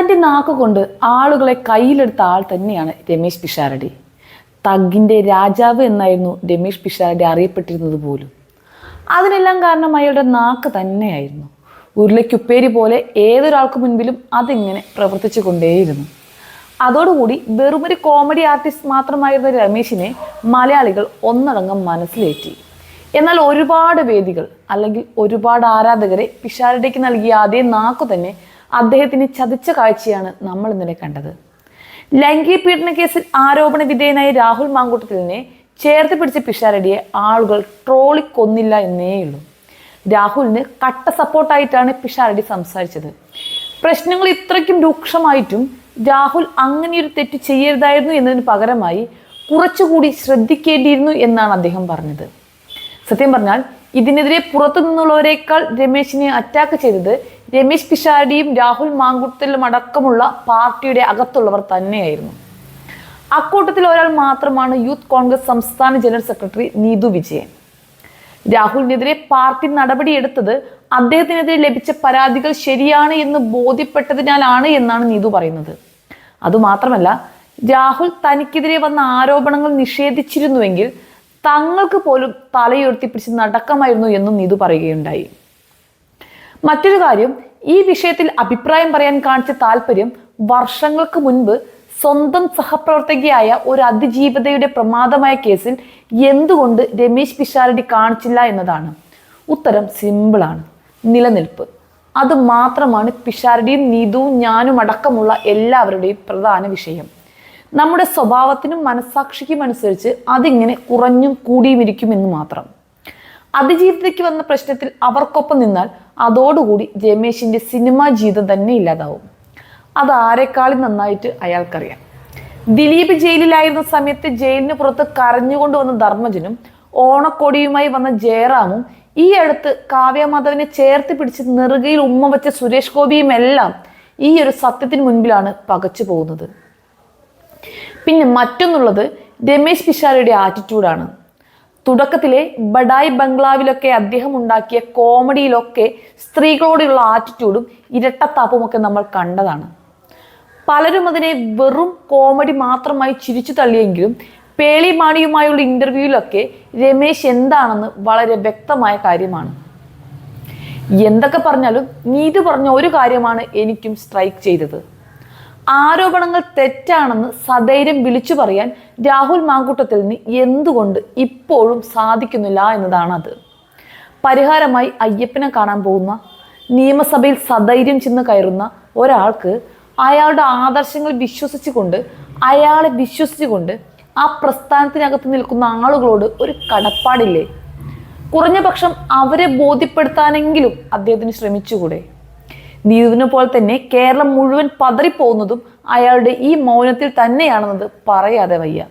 തൻ്റെ നാക്കുകൊണ്ട് ആളുകളെ കയ്യിലെടുത്ത ആൾ തന്നെയാണ് രമേശ് പിഷാരടി. തഗ്ഗിൻ്റെ രാജാവ് എന്നായിരുന്നു രമേശ് പിഷാരടി അറിയപ്പെട്ടിരുന്നത് പോലും. അതിനെല്ലാം കാരണം അയാളുടെ നാക്ക് തന്നെയായിരുന്നു. ഉരുളയ്ക്കുപ്പേരി പോലെ ഏതൊരാൾക്ക് മുൻപിലും അതിങ്ങനെ പ്രവർത്തിച്ചു കൊണ്ടേയിരുന്നു. അതോടുകൂടി വെറുമൊരു കോമഡി ആർട്ടിസ്റ്റ് മാത്രമായിരുന്ന രമേശിനെ മലയാളികൾ ഒന്നടങ്കം മനസ്സിലേറ്റി. എന്നാൽ ഒരുപാട് വേദികൾ അല്ലെങ്കിൽ ഒരുപാട് ആരാധകരെ പിഷാരടിക്ക് നൽകിയ അതേ നാക്കു തന്നെ അദ്ദേഹത്തിന് ചതിച്ച കാഴ്ചയാണ് നമ്മൾ ഇന്നലെ കണ്ടത്. ലൈംഗിക പീഡന കേസിൽ ആരോപണ വിധേയനായ രാഹുൽ മാങ്കൂട്ടത്തിലിനെ ചേർത്ത് പിടിച്ച പിഷാരടിയെ ആളുകൾ ട്രോളിക്കൊന്നില്ല എന്നേയുള്ളൂ. രാഹുലിന് കട്ട സപ്പോർട്ടായിട്ടാണ് പിഷാരടി സംസാരിച്ചത്. പ്രശ്നങ്ങൾ ഇത്രയ്ക്കും രൂക്ഷമായിട്ടും രാഹുൽ അങ്ങനെയൊരു തെറ്റ് ചെയ്യരുതായിരുന്നു എന്നതിന് പകരമായി കുറച്ചുകൂടി ശ്രദ്ധിക്കേണ്ടിയിരുന്നു എന്നാണ് അദ്ദേഹം പറഞ്ഞത്. സത്യം പറഞ്ഞാൽ ഇതിനെതിരെ പുറത്തു നിന്നുള്ളവരെക്കാൾ രമേശിനെ അറ്റാക്ക് ചെയ്തത് രമേശ് പിഷാരടിയും രാഹുൽ മാങ്കൂട്ടത്തിലും അടക്കമുള്ള പാർട്ടിയുടെ അകത്തുള്ളവർ തന്നെയായിരുന്നു. അക്കൂട്ടത്തിൽ ഒരാൾ മാത്രമാണ് യൂത്ത് കോൺഗ്രസ് സംസ്ഥാന ജനറൽ സെക്രട്ടറി നീതു വിജയൻ. രാഹുലിനെതിരെ പാർട്ടി നടപടിയെടുത്തത് അദ്ദേഹത്തിനെതിരെ ലഭിച്ച പരാതികൾ ശരിയാണ് എന്ന് ബോധ്യപ്പെട്ടതിനാലാണ് എന്നാണ് നീതു പറയുന്നത്. അതുമാത്രമല്ല, രാഹുൽ തനിക്കെതിരെ വന്ന ആരോപണങ്ങൾ നിഷേധിച്ചിരുന്നുവെങ്കിൽ തങ്ങൾക്ക് പോലും തലയുയർത്തിപ്പിടിച്ച് നടക്കമായിരുന്നു എന്നും നീതു പറയുകയുണ്ടായി. മറ്റൊരു കാര്യം, ഈ വിഷയത്തിൽ അഭിപ്രായം പറയാൻ കാണിച്ച താല്പര്യം വർഷങ്ങൾക്ക് മുൻപ് സ്വന്തം സഹപ്രവർത്തകയായ ഒരു അതിജീവിതയുടെ പ്രമാദമായ കേസിൽ എന്തുകൊണ്ട് രമേശ് പിഷാരടി കാണിച്ചില്ല എന്നതാണ്. ഉത്തരം സിമ്പിളാണ്: നിലനിൽപ്പ്. അത് മാത്രമാണ് പിഷാരടിയും നീതുവും ഞാനും അടക്കമുള്ള എല്ലാവരുടെയും പ്രധാന വിഷയം. നമ്മുടെ സ്വഭാവത്തിനും മനസ്സാക്ഷിക്കും അനുസരിച്ച് അതിങ്ങനെ കുറഞ്ഞും കൂടിയും ഇരിക്കുമെന്ന് മാത്രം. അതിജീവിതയ്ക്ക് വന്ന പ്രശ്നത്തിൽ അവർക്കൊപ്പം നിന്നാൽ അതോടുകൂടി രമേശിന്റെ സിനിമാ ജീവിതം തന്നെ ഇല്ലാതാവും. അത് ആരെക്കാളും നന്നായിട്ട് അയാൾക്കറിയാം. ദിലീപ് ജയിലിലായിരുന്ന സമയത്ത് ജയിലിന് പുറത്ത് കരഞ്ഞുകൊണ്ട് വന്ന ധർമ്മജനും ഓണക്കോടിയുമായി വന്ന ജയറാമും ഈ അടുത്ത് കാവ്യമാധവനെ ചേർത്ത് പിടിച്ച് നെറുകയിൽ ഉമ്മ വെച്ച സുരേഷ് ഗോപിയും എല്ലാം ഈ ഒരു സത്യത്തിന് മുൻപിലാണ് പകച്ചു പോകുന്നത്. പിന്നെ മറ്റൊന്നുള്ളത് രമേശ് പിഷാരടിയുടെ ആറ്റിറ്റ്യൂഡാണ്. തുടക്കത്തിലെ ബഡായി ബംഗ്ലാവിലൊക്കെ അദ്ദേഹം ഉണ്ടാക്കിയ കോമഡിയിലൊക്കെ സ്ത്രീകളോടുള്ള ആറ്റിറ്റ്യൂഡും ഇരട്ടത്താപ്പുമൊക്കെ നമ്മൾ കണ്ടതാണ്. പലരും അതിനെ വെറും കോമഡി മാത്രമായി ചിരിച്ചു തള്ളിയെങ്കിലും പേളി മാണിയുമായുള്ള ഇന്റർവ്യൂവിലൊക്കെ രമേശ് എന്താണെന്ന് വളരെ വ്യക്തമായ കാര്യമാണ്. എന്തൊക്കെ പറഞ്ഞാലും നീതു പറഞ്ഞ ഒരു കാര്യമാണ് എനിക്കും സ്ട്രൈക്ക് ചെയ്തത്. ആരോപണങ്ങൾ തെറ്റാണെന്ന് സധൈര്യം വിളിച്ചു പറയാൻ രാഹുൽ മാങ്കൂട്ടത്തിലിന് എന്തുകൊണ്ട് ഇപ്പോഴും സാധിക്കുന്നില്ല എന്നതാണ് അത്. പരിഹാരമായി അയ്യപ്പനെ കാണാൻ പോകുന്ന, നിയമസഭയിൽ സധൈര്യം ചെന്ന് കയറുന്ന ഒരാൾക്ക് അയാളുടെ ആദർശങ്ങൾ വിശ്വസിച്ചുകൊണ്ട്, അയാളെ വിശ്വസിച്ചുകൊണ്ട് ആ പ്രസ്ഥാനത്തിനകത്ത് നിൽക്കുന്ന ആളുകളോട് ഒരു കടപ്പാടില്ലേ? കുറഞ്ഞ പക്ഷം അവരെ ബോധ്യപ്പെടുത്താനെങ്കിലും അദ്ദേഹത്തിന് ശ്രമിച്ചുകൂടെ? നീതുവിനെ പോലെ തന്നെ കേരളം മുഴുവൻ പതറിപ്പോകുന്നതും അയാളുടെ ഈ മൗനത്തിൽ തന്നെയാണെന്നത് പറയാതെ വയ്യ.